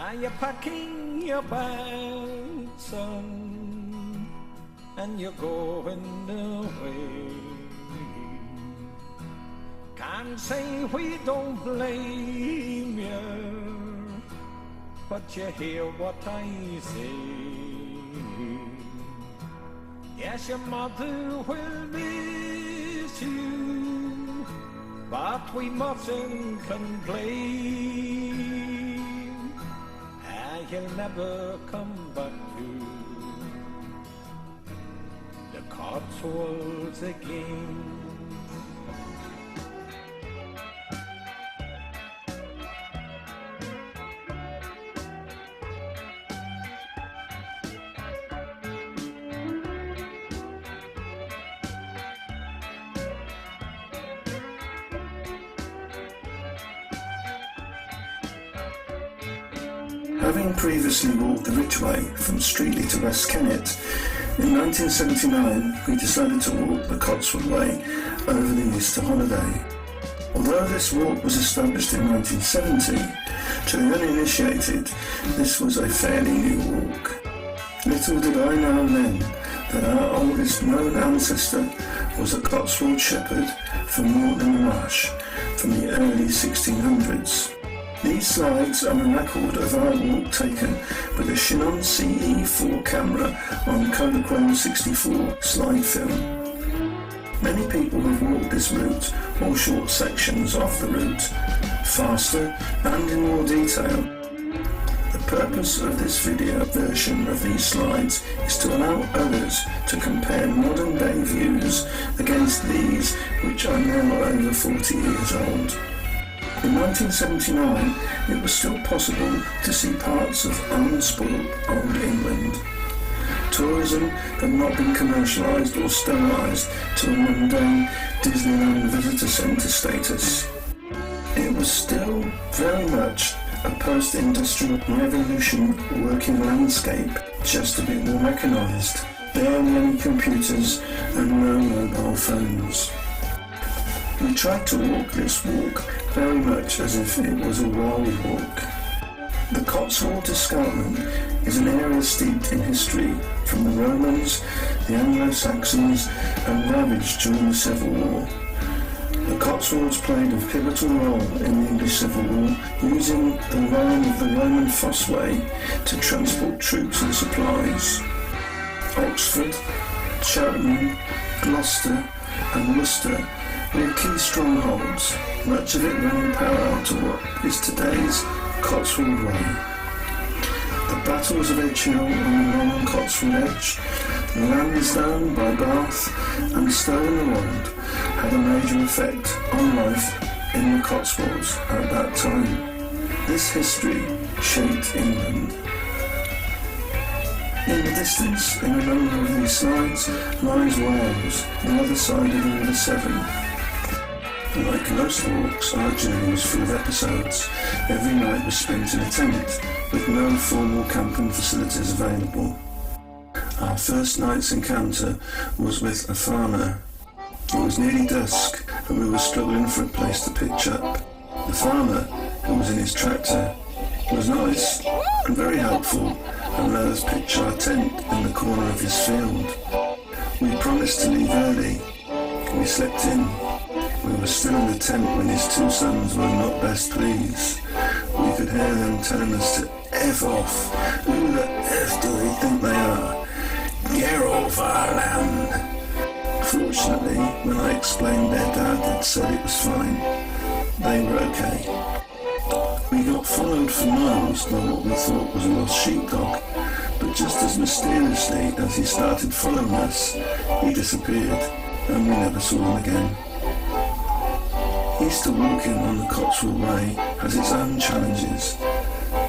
Are you packing your bags, son, and you're going away? Can't say we don't blame you, but you hear what I say. Yes, your mother will miss you, but we mustn't complain. You'll never come back to the Cotswolds again. Having previously walked the Ridgeway from Streatley to West Kennet, in 1979 we decided to walk the Cotswold Way over the Easter holiday. Although this walk was established in 1970, to the uninitiated this was a fairly new walk. Little did I know then that our oldest known ancestor was a Cotswold shepherd from Morton Marsh from the early 1600s. These slides are a record of our walk taken with a Chinon CE4 camera on Kodachrome 64 slide film. Many people have walked this route or short sections of the route, faster and in more detail. The purpose of this video version of these slides is to allow others to compare modern day views against these which are now over 40 years old. In 1979, it was still possible to see parts of unspoilt Old England. Tourism had not been commercialised or sterilised to a mundane Disneyland visitor centre status. It was still very much a post-industrial revolution working landscape, just a bit more mechanised, barely any computers and no mobile phones. We tried to walk this walk very much as if it was a wild walk. The Cotswold Escarpment is an area steeped in history from the Romans, the Anglo-Saxons and ravaged during the Civil War. The Cotswolds played a pivotal role in the English Civil War, using the line of the Roman Fossway to transport troops and supplies. Oxford, Cheltenham, Gloucester and Worcester were key strongholds, much of it running parallel to what is today's Cotswold Way. The battles of Edge Hill on the Roman Cotswold Edge, Lansdowne by Bath and Stow-on-the-Wold had a major effect on life in the Cotswolds at that time. This history shaped England. In the distance, in a number of these slides, lies Wales, the other side of the River Severn. Like most walks, our journey was full of episodes. Every night was spent in a tent, with no formal camping facilities available. Our first night's encounter was with a farmer. It was nearly dusk, and we were struggling for a place to pitch up. The farmer, who was in his tractor, was nice and very helpful, and let us pitch our tent in the corner of his field. We promised to leave early. We slept in. We were still in the tent when his two sons were not best pleased. We could hear them telling us to F off. Who the F do they think they are? Get off our land. Fortunately, when I explained their dad had said it was fine, they were okay. We got followed for miles by what we thought was a lost sheepdog, but just as mysteriously as he started following us, he disappeared and we never saw him again. Easter walking on the Cotswold Way has its own challenges.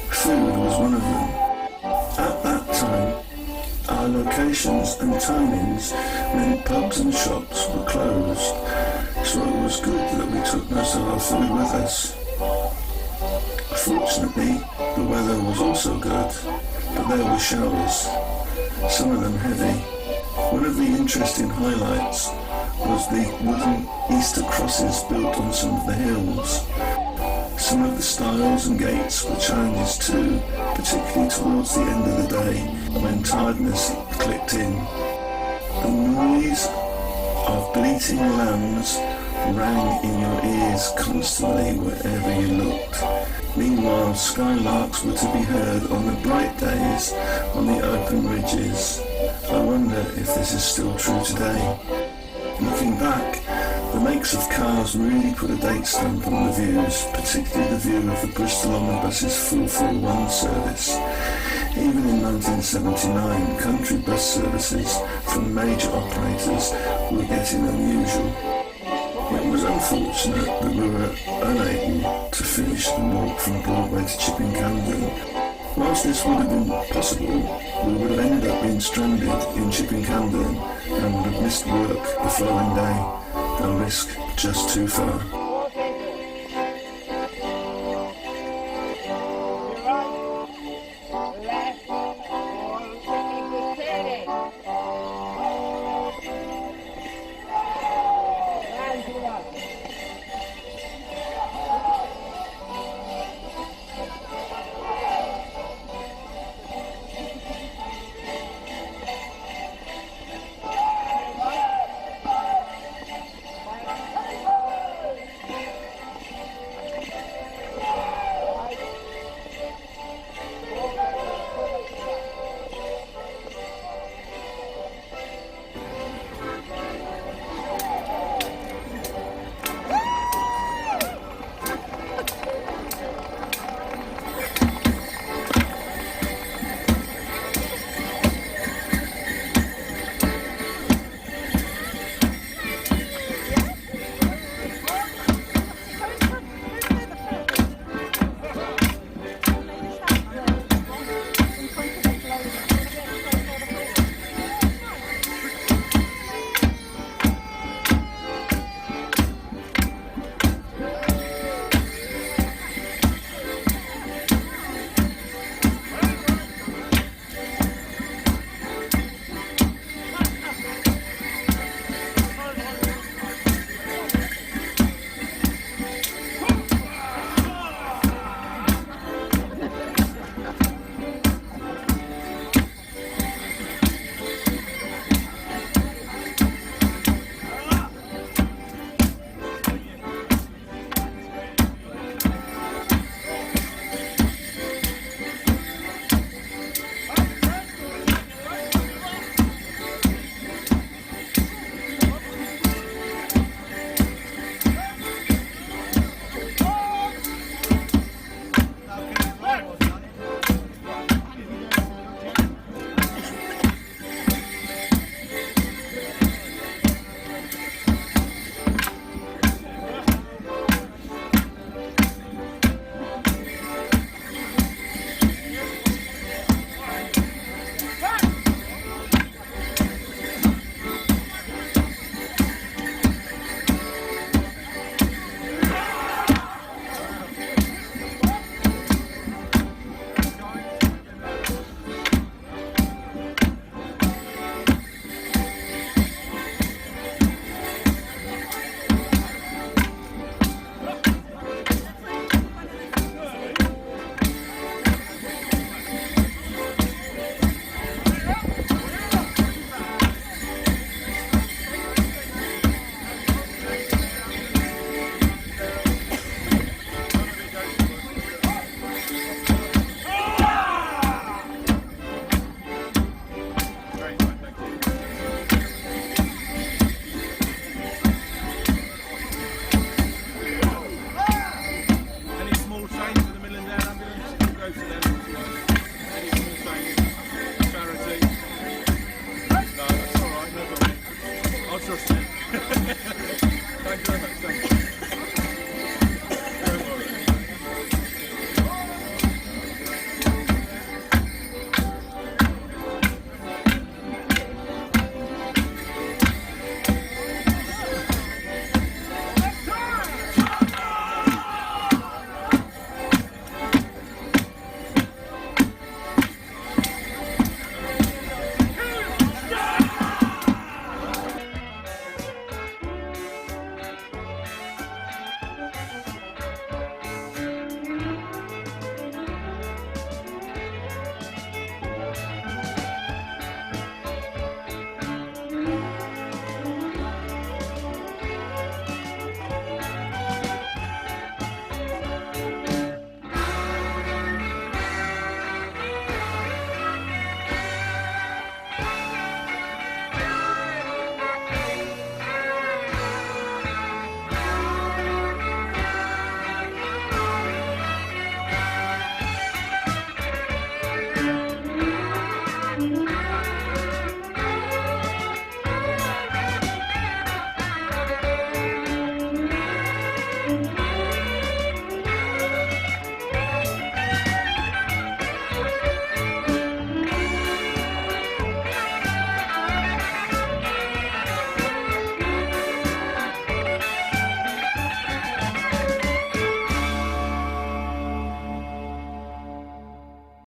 Food was one of them. At that time, our locations and timings meant pubs and shops were closed, so it was good that we took most of our food with us. Fortunately, the weather was also good, but there were showers, some of them heavy. One of the interesting highlights was the wooden Easter crosses built on some of the hills. Some of the stiles and gaits were challenges too, particularly towards the end of the day, when tiredness clicked in. The noise of bleating lambs rang in your ears constantly wherever you looked. Meanwhile, skylarks were to be heard on the bright days on the open ridges. I wonder if this is still true today. Looking back, the makes of cars really put a date stamp on the views, particularly the view of the Bristol Omnibus's 441 service. Even in 1979, country bus services from major operators were getting unusual. It was unfortunate that we were unable to finish the walk from Broadway to Chipping Campden. Whilst this would have been possible, we would have ended up being stranded in Chipping Campden and would have missed work the following day. A risk just too far.